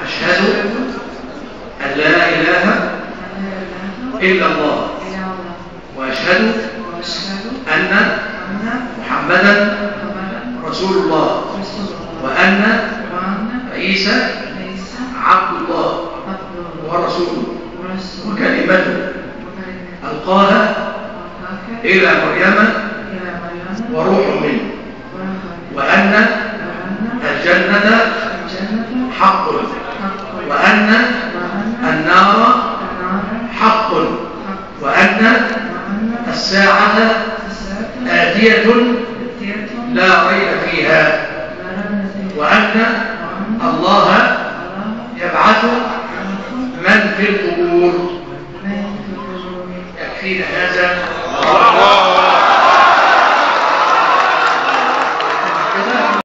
أشهد أن لا إله إلا الله، وأشهد أن محمدا رسول الله، وأن عيسى عبد الله ورسوله وكلمته ألقاها إلى مريم وروح منه، وأن الجنة حق، وأن النار حق، وأن الساعة آتية لا ريب فيها، وأن الله يبعث من في القبور. يكفينا هذا.